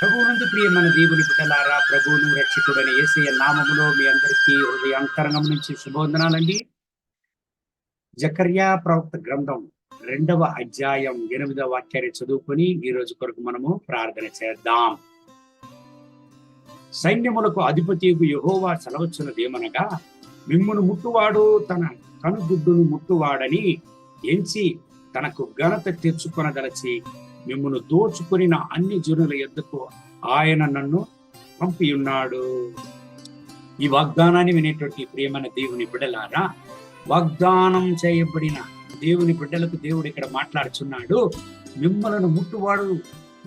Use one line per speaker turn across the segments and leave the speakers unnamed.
ప్రభువునందు ప్రియమైన దేవుని బిడ్డలారా, ప్రభువును రక్షకుడైన యేసయ్య నామములో మీ అందరికీ హృదయాంతరంగం నుంచి శుభవందనాలండి. జకర్యా ప్రవక్త గ్రంథం 2వ అధ్యాయం 8వ వాక్యాన్ని చదువుకొని ఈ రోజు కొరకు మనము ప్రార్థన చేద్దాం. సైన్యములకు అధిపతియగు యెహోవా సెలవచ్చున్నదేమనగా, మిమ్మును ముట్టువాడు తన కనుగుడ్డును ముట్టువాడని ఎంచి తనకు ఘనత తెచ్చుకొనదలచి మిమ్మును దోచుకొనిన అన్ని జనుల యొద్దకు ఆయన నన్ను పంపియున్నాడు. ఈ వాగ్దానాన్ని వినేటువంటి ప్రియమైన దేవుని బిడ్డలారా, వాగ్దానం చేయబడిన దేవుని బిడ్డలకు దేవుడు ఇక్కడ మాట్లాడుచున్నాడు. మిమ్మలను ముట్టువాడు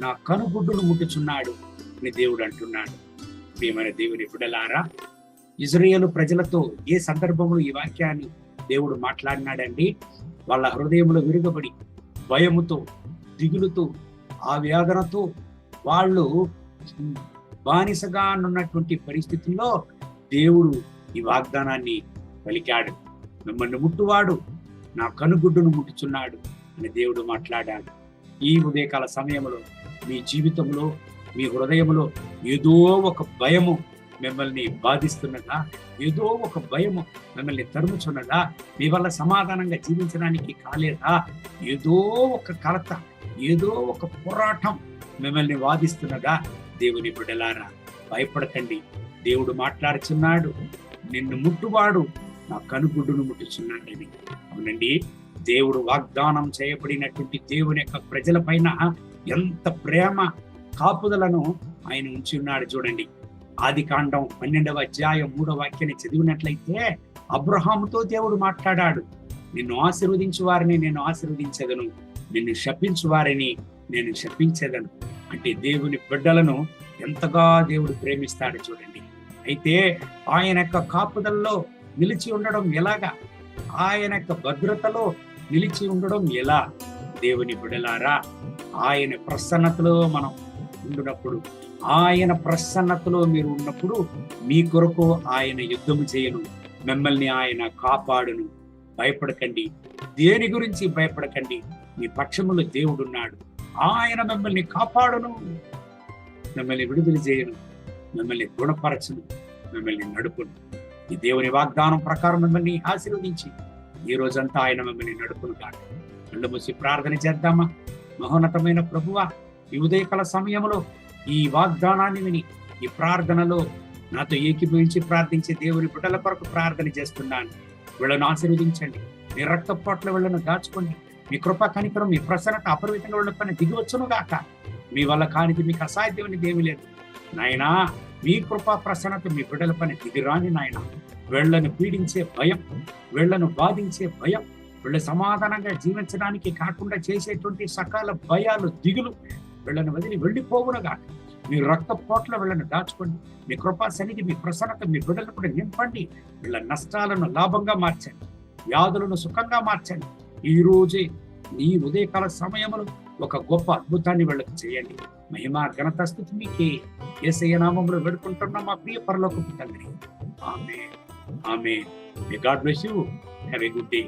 నా కనుగుడ్డును ముట్టుచున్నాడు అని దేవుడు అంటున్నాడు. ప్రియమైన దేవుని బిడ్డలారా, ఇజ్రాయేలు ప్రజలతో ఏ సందర్భంలో ఈ వాక్యాన్ని దేవుడు మాట్లాడినాడండి? వాళ్ళ హృదయంలో విరుగబడి భయముతో, దిగులుతో, ఆ వేదనతో వాళ్ళు బానిసగా ఉన్నటువంటి పరిస్థితుల్లో దేవుడు ఈ వాగ్దానాన్ని పలికాడు. మిమ్మల్ని ముట్టువాడు నా కనుగుడ్డును ముట్టుచున్నాడు అని దేవుడు మాట్లాడాడు. ఈ ఉదయకాల సమయంలో మీ జీవితంలో, మీ హృదయంలో ఏదో ఒక భయము మిమ్మల్ని బాధిస్తున్నదా? ఏదో ఒక భయము మిమ్మల్ని తరుముచున్నదా? మీ వల్ల సమాధానంగా జీవించడానికి కాలేదా? ఏదో ఒక కలత, ఏదో ఒక పోరాటం మిమ్మల్ని వాదిస్తున్నదా? దేవుని బిడ్డలారా, భయపడకండి. దేవుడు మాట్లాడుచున్నాడు. నిన్ను ముట్టువాడు నా కనుగుడ్డును ముట్టుచున్నాడని. అవునండి, దేవుడు వాగ్దానం చేయబడినటువంటి దేవుని యొక్క ప్రజల పైన ఎంత ప్రేమ కాపుదలను ఆయన ఉంచి ఉన్నాడు చూడండి. ఆదికాండం 12వ అధ్యాయం 3వ వాక్యాన్ని చదివినట్లయితే అబ్రహాముతో దేవుడు మాట్లాడాడు. నిన్ను ఆశీర్వదించు వారిని నేను ఆశీర్వదించదను, నిన్ను శపించు వారిని నేను శపించదను. అంటే దేవుని బిడ్డలను ఎంతగా దేవుడు ప్రేమిస్తాడు చూడండి. అయితే ఆయన యొక్క కాపుదల్లో నిలిచి ఉండడం ఎలాగా? ఆయన యొక్క భద్రతలో నిలిచి ఉండడం ఎలా? దేవుని బిడ్డలారా, ఆయన ప్రసన్నతలో మనం ఉండినప్పుడు, ఆయన ప్రసన్నతలో మీరు ఉన్నప్పుడు మీ కొరకు ఆయన యుద్ధము చేయను, మిమ్మల్ని ఆయన కాపాడును. భయపడకండి, దేని గురించి భయపడకండి. మీ పక్షములో దేవుడున్నాడు. ఆయన మిమ్మల్ని కాపాడును, మిమ్మల్ని విడుదల చేయను, మిమ్మల్ని గుణపరచును, మిమ్మల్ని నడుపును. ఈ దేవుని వాగ్దానం ప్రకారం మిమ్మల్ని ఆశీర్వదించి ఈ రోజంతా ఆయన మిమ్మల్ని నడుపును కాదు. కళ్ళు మూసి ప్రార్థన చేద్దామా? మహోన్నతమైన ప్రభువా, ఈ ఉదయకాల సమయంలో ఈ వాగ్దానాన్ని విని ఈ ప్రార్థనలో నాతో ఏకీభవించి ప్రార్థించే దేవుని బిడ్డల కొరకు ప్రార్థన చేస్తున్నాను. వీళ్ళను ఆశీర్వదించండి. మీ రక్తపోట్ల వీళ్ళను దాచుకోండి. మీ కృపా కనికరం, మీ ప్రసన్నత అపరిమితంగా వీళ్ళ పైన దిగివచ్చును గాక. మీ వల్ల కానిది మీకు అసాధ్యమని ఏమీ లేదు నాయనా. మీ కృపా ప్రసన్నత మీ బిడ్డల పైన దిగిరాని నాయన. వీళ్ళను పీడించే భయం, వీళ్ళను బాధించే భయం, వీళ్ళ సమాధానంగా జీవించడానికి కాకుండా చేసేటువంటి సకాల భయాలు, దిగులు వీళ్ళని వదిలి వెళ్ళిపోవునుగా. మీ రక్తపోట్ల వీళ్ళని దాచుకోండి. మీ కృపా సన్నిధి, మీ ప్రసన్నత మీ బిడ్డలను కూడా నింపండి. వీళ్ళ నష్టాలను లాభంగా మార్చండి, వ్యాధులను సుఖంగా మార్చండి. ఈ రోజే ఈ ఉదయకాల సమయంలో ఒక గొప్ప అద్భుతాన్ని వీళ్ళకి చేయండి. మహిమ ఘనత స్తుతి మీకే. యేసయ్య నామములో వేడుకుంటున్నాం మా ప్రియ పరలోకపు తండ్రి. Amen. Amen. May God bless you. Have a good day.